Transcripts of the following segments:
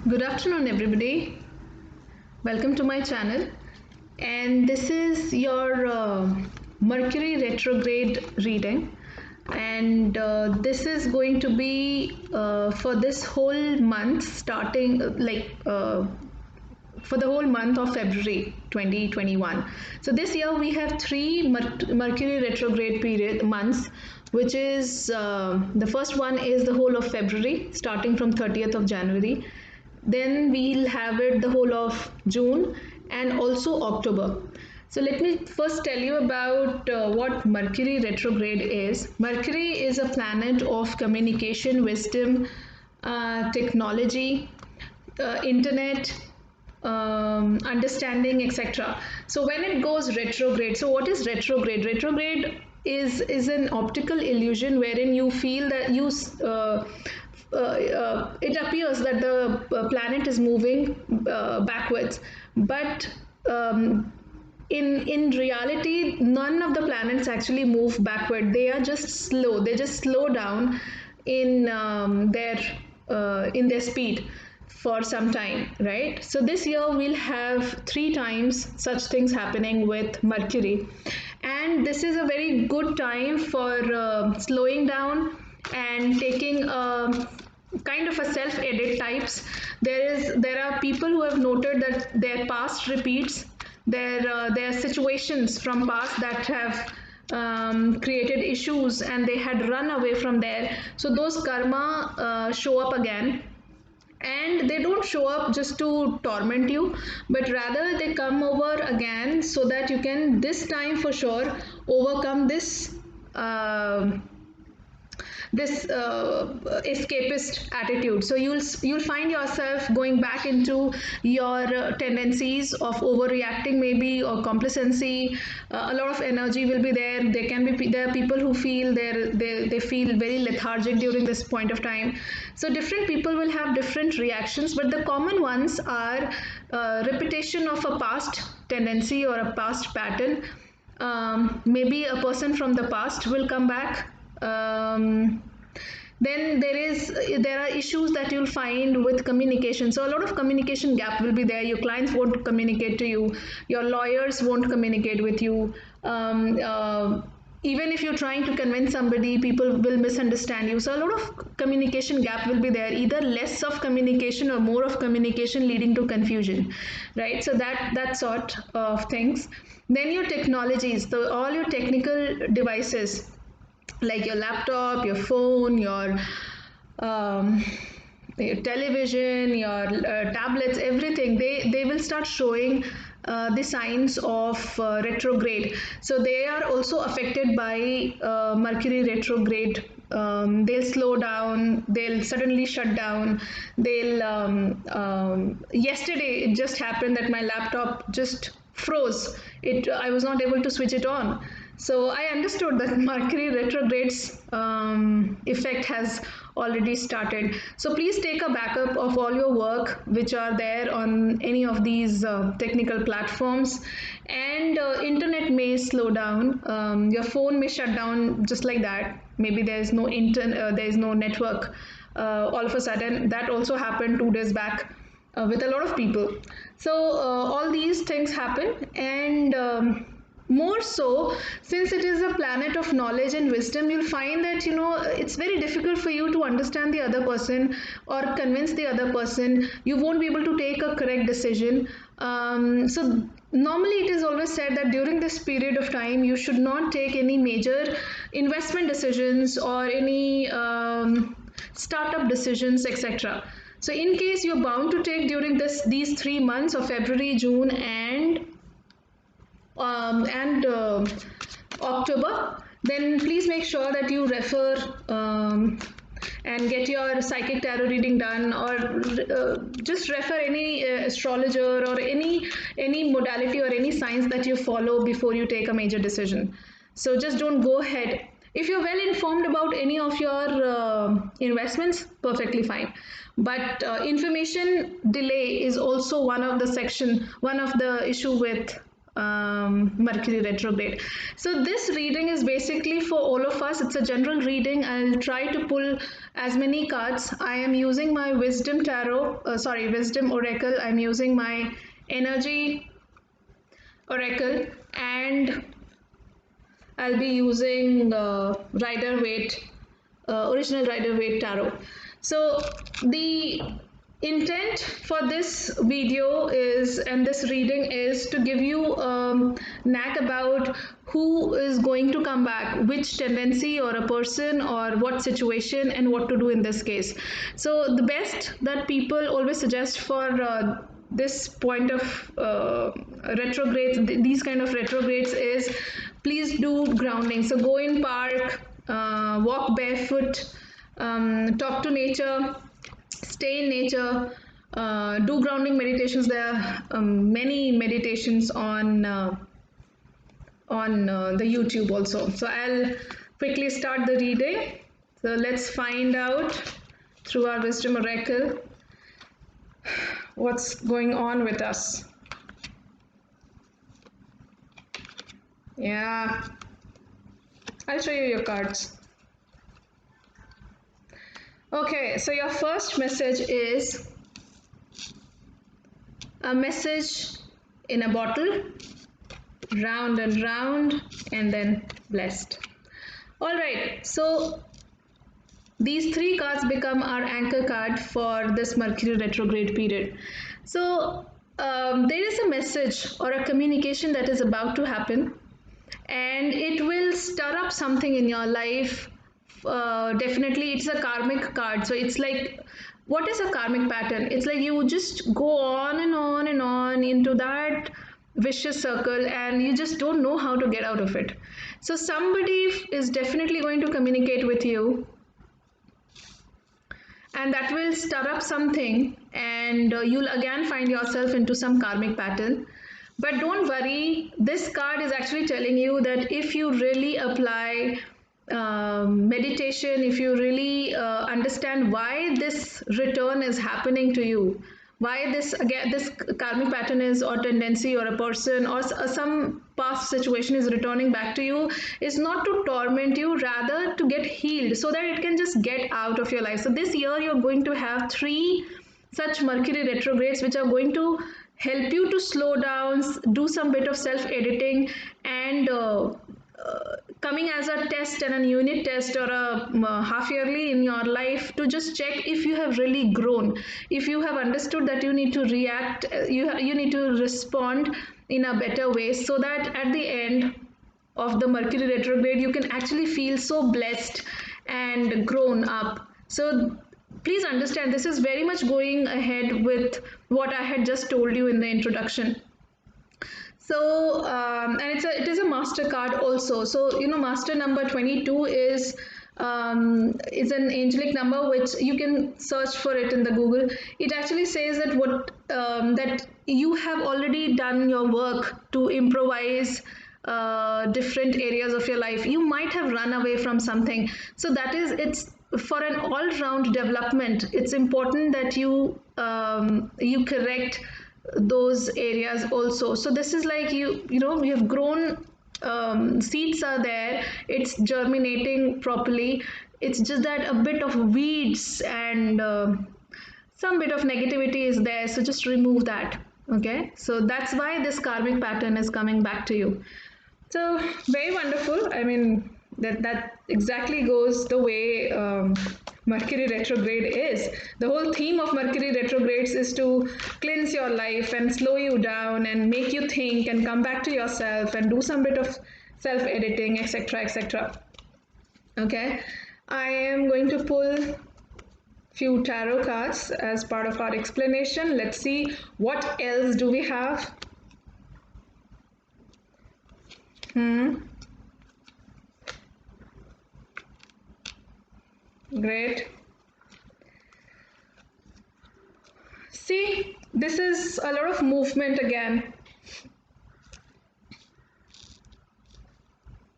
Good afternoon, everybody. Welcome to my channel. And this is your Mercury retrograde reading. And this is going to be for this whole month, starting for the whole month of February 2021. So this year we have three Mercury retrograde period months, which is the first one is the whole of February, starting from 30th of January. Then we'll have it the whole of June and also October. So let me first tell you about what Mercury retrograde is. Mercury is a planet of communication, wisdom, technology, internet, understanding, etc. So when it goes retrograde, so what is retrograde? Retrograde is an optical illusion wherein you feel that it appears that the planet is moving backwards, but in reality, none of the planets actually move backward. They are just slow. They just slow down in their speed for some time, right? So this year we'll have three times such things happening with Mercury, and this is a very good time for slowing down and taking a kind of a self-edit types. There are people who have noted that their past repeats, their situations from past that have created issues and they had run away from there, so those karma show up again, and they don't show up just to torment you, but rather they come over again so that you can this time for sure overcome this escapist attitude. So you'll find yourself going back into your tendencies of overreacting maybe, or complacency. A lot of energy will be there. There are people who feel they feel very lethargic during this point of time. So different people will have different reactions, but the common ones are repetition of a past tendency or a past pattern. Maybe a person from the past will come back. Then there are issues that you'll find with communication. So a lot of communication gap will be there. Your clients won't communicate to you. Your lawyers won't communicate with you. Even if you're trying to convince somebody, people will misunderstand you. So a lot of communication gap will be there, either less of communication or more of communication leading to confusion, right? So that sort of things. Then your technologies, so all your technical devices like your laptop, your phone, um, your television, your tablets, everything, they will start showing the signs of retrograde. So they are also affected by Mercury retrograde. They'll slow down, they'll suddenly shut down, yesterday it just happened that my laptop just froze. I was not able to switch it on. So I understood that Mercury retrograde's effect has already started. So please take a backup of all your work which are there on any of these technical platforms, and internet may slow down. Your phone may shut down just like that. Maybe there is no network. All of a sudden, that also happened 2 days back with a lot of people. So all these things happen, and more so since it is a planet of knowledge and wisdom, you'll find that it's very difficult for you to understand the other person or convince the other person. You won't be able to take a correct decision. So normally it is always said that during this period of time you should not take any major investment decisions or any startup decisions, etc. So in case you're bound to take during these 3 months of February, June, and October, then please make sure that you refer and get your psychic tarot reading done, or just refer any astrologer or any modality or any science that you follow before you take a major decision. So just don't go ahead. If you're well informed about any of your investments, perfectly fine. But information delay is also one of the issue with Mercury retrograde. So this reading is basically for all of us. It's a general reading. I'll try to pull as many cards. I am using my wisdom tarot, wisdom oracle. I'm using my energy oracle, and I'll be using Rider Waite, original Rider Waite tarot. So the intent for this video is, and this reading is, to give you knack about who is going to come back, which tendency or a person or what situation, and what to do in this case. So the best that people always suggest for this point of retrogrades, these kind of retrogrades, is please do grounding. So go in park, walk barefoot, talk to nature, stay in nature, do grounding meditations. There are many meditations on the YouTube also. So I'll quickly start the reading. So let's find out through our wisdom oracle what's going on with us. Yeah, I'll show you your cards. Okay, so your first message is a message in a bottle, round and then blessed. All right, so these three cards become our anchor card for this Mercury retrograde period. So there is a message or a communication that is about to happen, and it will stir up something in your life. Definitely, it's a karmic card. So it's like, what is a karmic pattern? It's like you just go on and on and on into that vicious circle, and you just don't know how to get out of it. So somebody is definitely going to communicate with you, and that will stir up something, and you'll again find yourself into some karmic pattern. But don't worry, this card is actually telling you that if you really apply meditation, if you really understand why this return is happening to you, why this karmic pattern is, or tendency, or a person, or some past situation is returning back to you, is not to torment you, rather to get healed, so that it can just get out of your life. So this year you're going to have 3 such Mercury retrogrades, which are going to help you to slow down, do some bit of self editing, and coming as a test and a unit test, or a half yearly in your life, to just check if you have really grown, if you have understood that you need to react, you need to respond in a better way, so that at the end of the Mercury retrograde you can actually feel so blessed and grown up. So please understand, this is very much going ahead with what I had just told you in the introduction. So and it is a master card also. So master number 22 is an angelic number, which you can search for it in the Google. It actually says that that you have already done your work to improvise different areas of your life. You might have run away from something, so it's for an all-round development. It's important that you correct those areas also. So this is like, you have grown, seeds are there, it's germinating properly. It's just that a bit of weeds and some bit of negativity is there, so just remove that. Okay, so that's why this karmic pattern is coming back to you. So very wonderful. I mean, that exactly goes the way Mercury retrograde is. The whole theme of Mercury retrogrades is to cleanse your life and slow you down and make you think and come back to yourself and do some bit of self-editing, etc., etc. Okay, I am going to pull few tarot cards as part of our explanation. Let's see what else do we have. Great. See, this is a lot of movement again.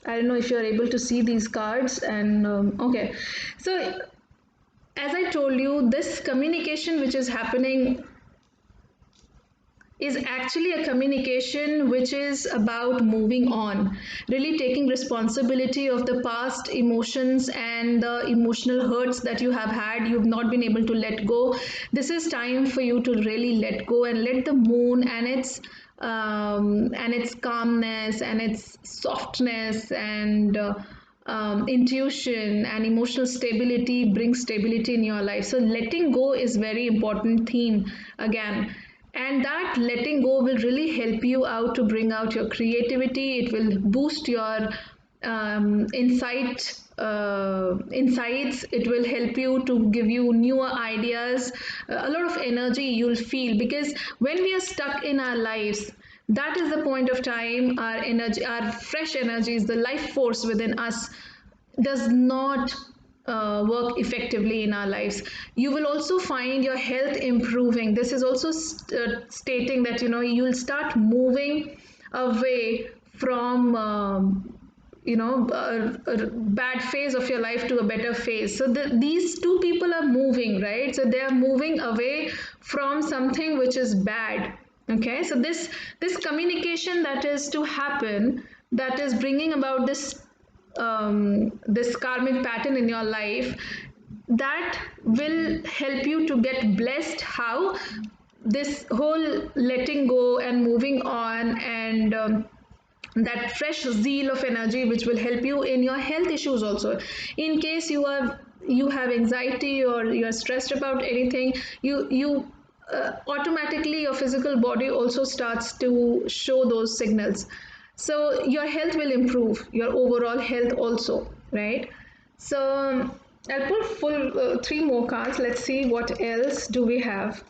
I don't know if you're able to see these cards, and okay. So as I told you, this communication which is happening is actually a communication which is about moving on, really taking responsibility of the past emotions and the emotional hurts that you have had, you've not been able to let go. This is time for you to really let go and let the moon and its calmness and its softness and intuition and emotional stability bring stability in your life. So letting go is very important theme again, and that letting go will really help you out to bring out your creativity. It will boost your insights. It will help you to give you newer ideas, a lot of energy you'll feel, because when we are stuck in our lives, that is the point of time our energy, our fresh energies, the life force within us does not work effectively in our lives. You will also find your health improving. This is also stating that you'll start moving away from a bad phase of your life to a better phase. So these two people are moving, right? So they are moving away from something which is bad. Okay, so this communication that is to happen, that is bringing about this karmic pattern in your life, that will help you to get blessed. How? This whole letting go and moving on, and that fresh zeal of energy which will help you in your health issues also. In case you have anxiety or you're stressed about anything, you automatically your physical body also starts to show those signals. So your health will improve, your overall health also, right? So I'll pull full three more cards. Let's see what else do we have.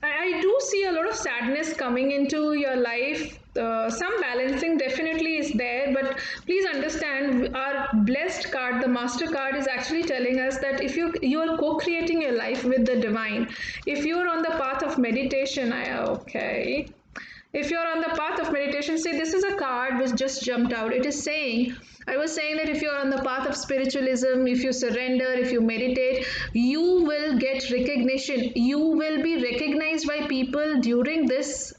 I do see a lot of sadness coming into your life. Some balancing definitely is there, but please understand, our blessed card, the master card, is actually telling us that if you are co-creating your life with the divine, if you're on the path of meditation, okay, if you're on the path of meditation, see, this is a card which just jumped out. It is saying, I was saying that if you're on the path of spiritualism, if you surrender, if you meditate, you will get recognition. You will be recognized by people during these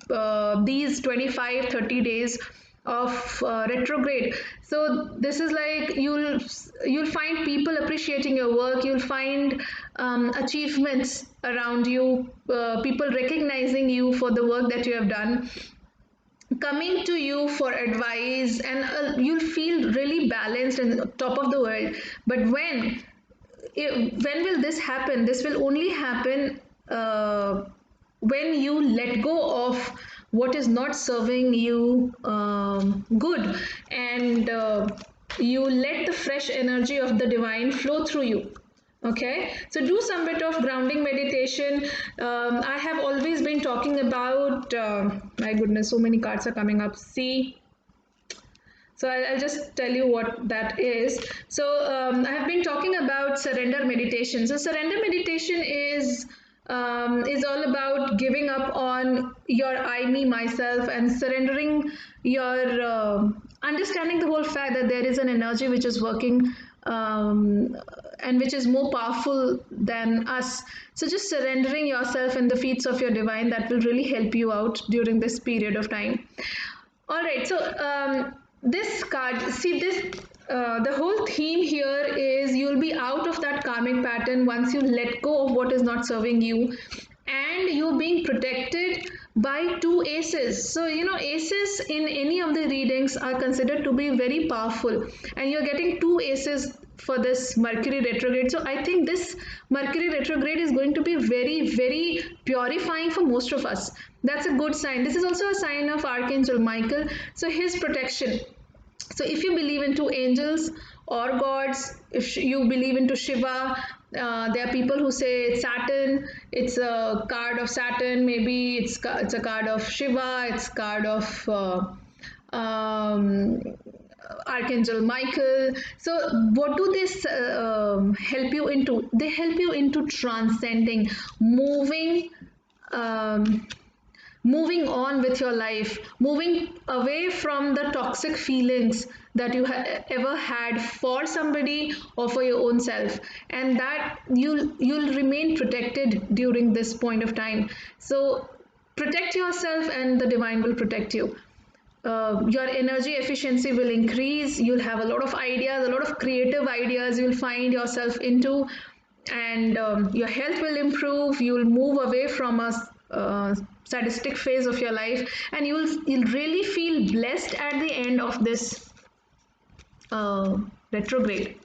25-30 days of retrograde. So this is like you'll find people appreciating your work. You'll find achievements around you, people recognizing you for the work that you have done, coming to you for advice, and you'll feel really balanced and top of the world. But when will this happen? This will only happen when you let go of what is not serving you good, and you let the fresh energy of the divine flow through you. Okay, so do some bit of grounding meditation. I have always been talking about, my goodness, so many cards are coming up. See, so I'll just tell you what that is. So I have been talking about surrender meditation. So surrender meditation is all about giving up on your I, me, myself, and surrendering your understanding the whole fact that there is an energy which is working, and which is more powerful than us. So just surrendering yourself in the feet of your divine, that will really help you out during this period of time. All right, so this card, see this, the whole theme here is you'll be out of that karmic pattern once you let go of what is not serving you, and you're being protected by two aces. So, aces in any of the readings are considered to be very powerful, and you're getting two aces for this Mercury retrograde. So I think this Mercury retrograde is going to be very, very purifying for most of us. That's a good sign. This is also a sign of Archangel Michael. So his protection. So if you believe into angels or gods, if you believe into Shiva, there are people who say it's Saturn, it's a card of Saturn, maybe it's a card of Shiva, it's a card of um, Archangel Michael. So, what do they help you into? They help you into transcending, moving. Um, Moving on with your life, moving away from the toxic feelings that you ever had for somebody or for your own self, and that you'll remain protected during this point of time. So protect yourself and the divine will protect you. Your energy efficiency will increase. You'll have a lot of ideas, a lot of creative ideas you'll find yourself into, and your health will improve. You'll move away from a sadistic phase of your life, and you'll really feel blessed at the end of this retrograde.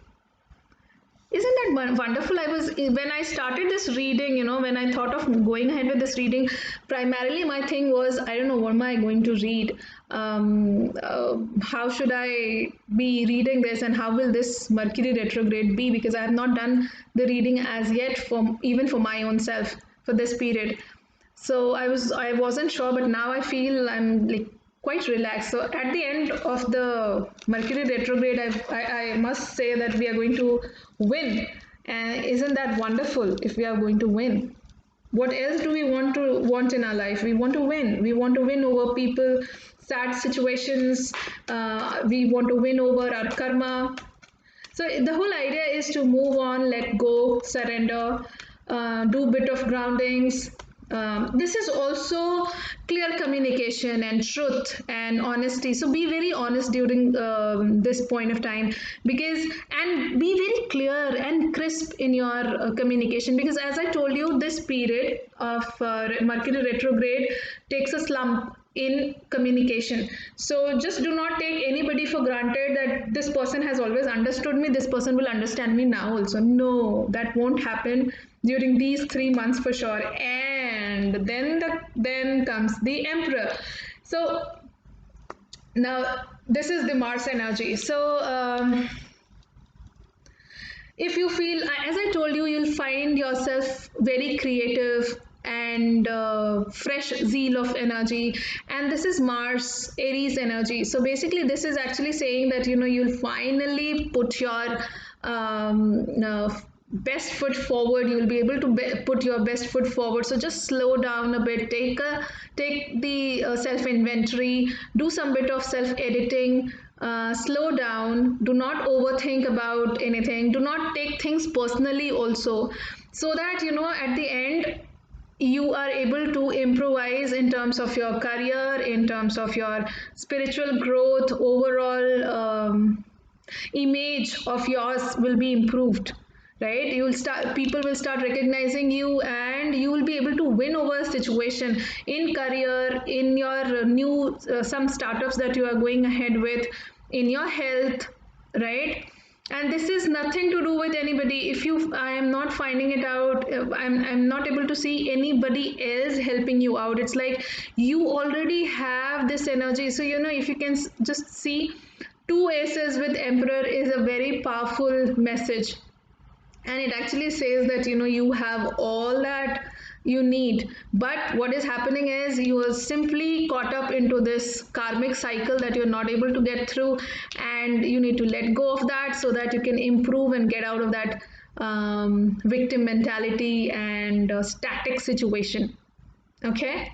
Isn't that wonderful? I was, when I started this reading, when I thought of going ahead with this reading, primarily my thing was, I don't know, what am I going to read? How should I be reading this, and how will this Mercury retrograde be? Because I have not done the reading as yet, for even for my own self for this period. So I wasn't sure, but now I feel I'm like quite relaxed. So at the end of the Mercury retrograde, I must say that we are going to win. And isn't that wonderful if we are going to win? What else do we want in our life? We want to win. We want to win over people, sad situations. We want to win over our karma. So the whole idea is to move on, let go, surrender, do a bit of groundings. This is also clear communication and truth and honesty. So be very honest during this point of time, because, and be very clear and crisp in your communication, because as I told you, this period of Mercury retrograde takes a slump in communication. So just do not take anybody for granted that this person has always understood me, this person will understand me now also. No, that won't happen during these 3 months for sure. And then comes the Emperor. So now this is the Mars energy. So if you feel, as I told you, you'll find yourself very creative and fresh zeal of energy, and this is Mars Aries energy. So basically this is actually saying that you'll finally put your best foot forward. You'll be able to put your best foot forward. So just slow down a bit, take the self inventory, do some bit of self editing, slow down, do not overthink about anything, do not take things personally also, so that at the end you are able to improvise in terms of your career, in terms of your spiritual growth. Overall image of yours will be improved, right? People will start recognizing you, and you will be able to win over a situation in career, in your new some startups that you are going ahead with, in your health, right? And this is nothing to do with anybody. If you I am not finding it out, I'm not able to see anybody else helping you out. It's like you already have this energy. So if you can just see, two aces with Emperor is a very powerful message, and it actually says that you have all that you need. But what is happening is you are simply caught up into this karmic cycle that you're not able to get through, and you need to let go of that so that you can improve and get out of that victim mentality and static situation. Okay.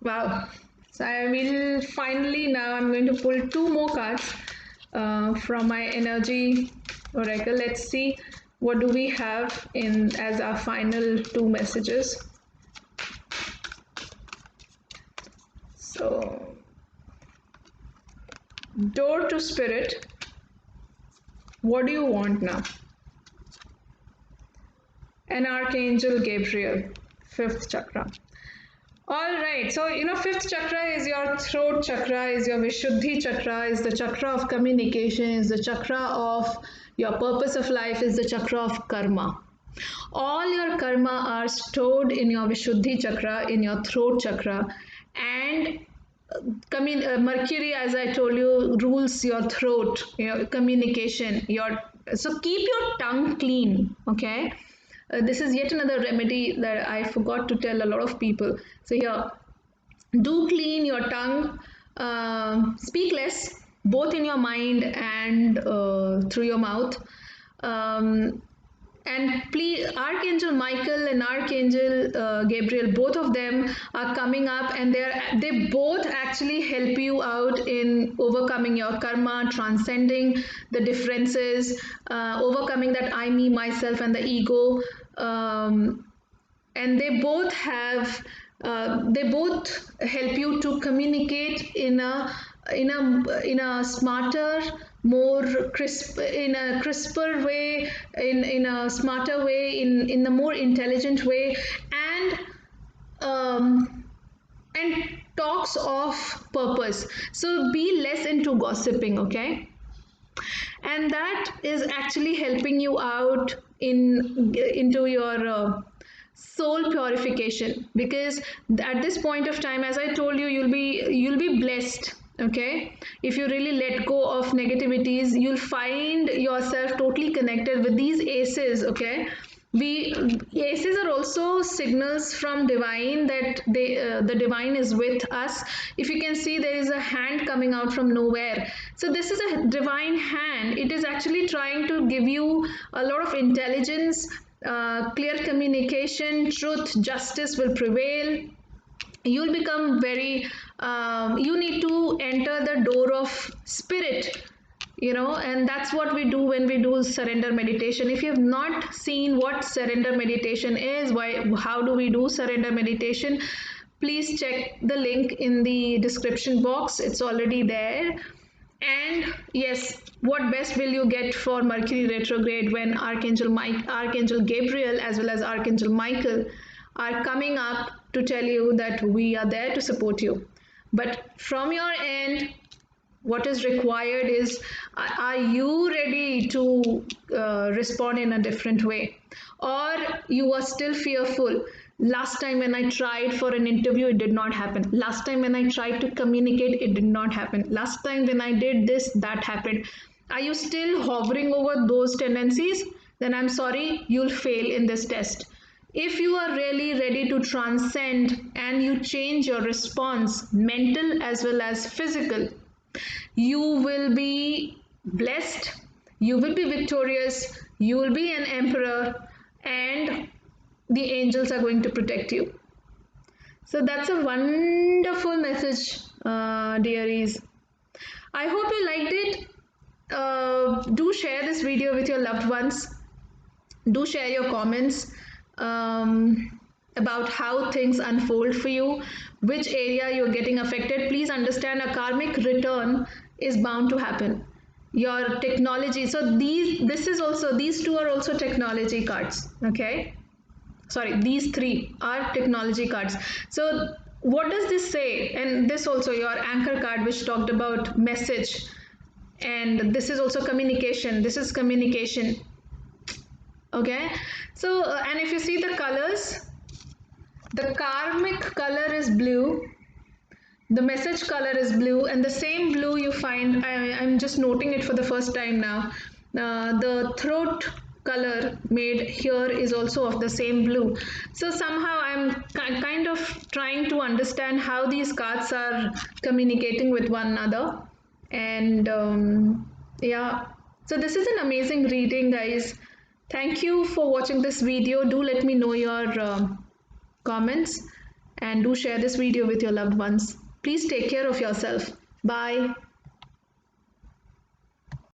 Wow. So I will finally, now I'm going to pull two more cards from my energy oracle. Let's see what do we have in as our final two messages. So door to spirit, what do you want now? And Archangel Gabriel, fifth chakra. All right, so fifth chakra is your throat chakra, is your Vishuddhi chakra, is the chakra of communication, is the chakra of your purpose of life, is the chakra of karma. All your karma are stored in your Vishuddhi chakra, in your throat chakra, and Mercury, as I told you, rules your throat, your communication. So keep your tongue clean, okay? This is yet another remedy that I forgot to tell a lot of people. So here, do clean your tongue. Speak less, both in your mind and through your mouth. And please, Archangel Michael and Archangel Gabriel, both of them are coming up, and they both actually help you out in overcoming your karma, transcending the differences, overcoming that I, me, myself, and the ego. And they both help you to communicate in a smarter, more crisp, in a crisper way, in a smarter way, in a more intelligent way, and um, and talks of purpose. So be less into gossiping, okay? And that is actually helping you out into your soul purification, because at this point of time, as I told you, you'll be blessed, okay? If you really let go of negativities, you'll find yourself totally connected with these aces, okay? We Aces are also signals from divine that the divine is with us. If you can see, there is a hand coming out from nowhere. So this is a divine hand. It is actually trying to give you a lot of intelligence, clear communication, truth, justice will prevail. You'll become very you need to enter the door of spirit, and that's what we do when we do surrender meditation. If you have not seen what surrender meditation is, how do we do surrender meditation, please check the link in the description box. It's already there. And yes, what best will you get for Mercury retrograde when Archangel Gabriel as well as Archangel Michael are coming up to tell you that we are there to support you. But from your end, what is required is, are you ready to respond in a different way, or you are still fearful? Last time when I tried for an interview, it did not happen. Last time when I tried to communicate, it did not happen. Last time when I did this, that happened. Are you still hovering over those tendencies? Then I'm sorry, you'll fail in this test. If you are really ready to transcend and you change your response, mental as well as physical, you will be blessed, you will be victorious, you will be an emperor, and the angels are going to protect you. So that's a wonderful message, dearies. I hope you liked it. Do share this video with your loved ones. Do share your comments about how things unfold for you, which area you're getting affected. Please understand, a karmic return is bound to happen. Your technology, so these two are also technology cards, okay? Sorry, these three are technology cards. So what does this say? And this also, your anchor card, which talked about message, and this is also communication. This is communication, okay? So and if you see the colors, the karmic color is blue, the message color is blue, and the same blue you find, I'm just noting it for the first time now, the throat color made here is also of the same blue. So somehow I'm kind of trying to understand how these cards are communicating with one another. And yeah, so this is an amazing reading, guys. Thank you for watching this video. Do let me know your comments, and do share this video with your loved ones. Please take care of yourself. Bye.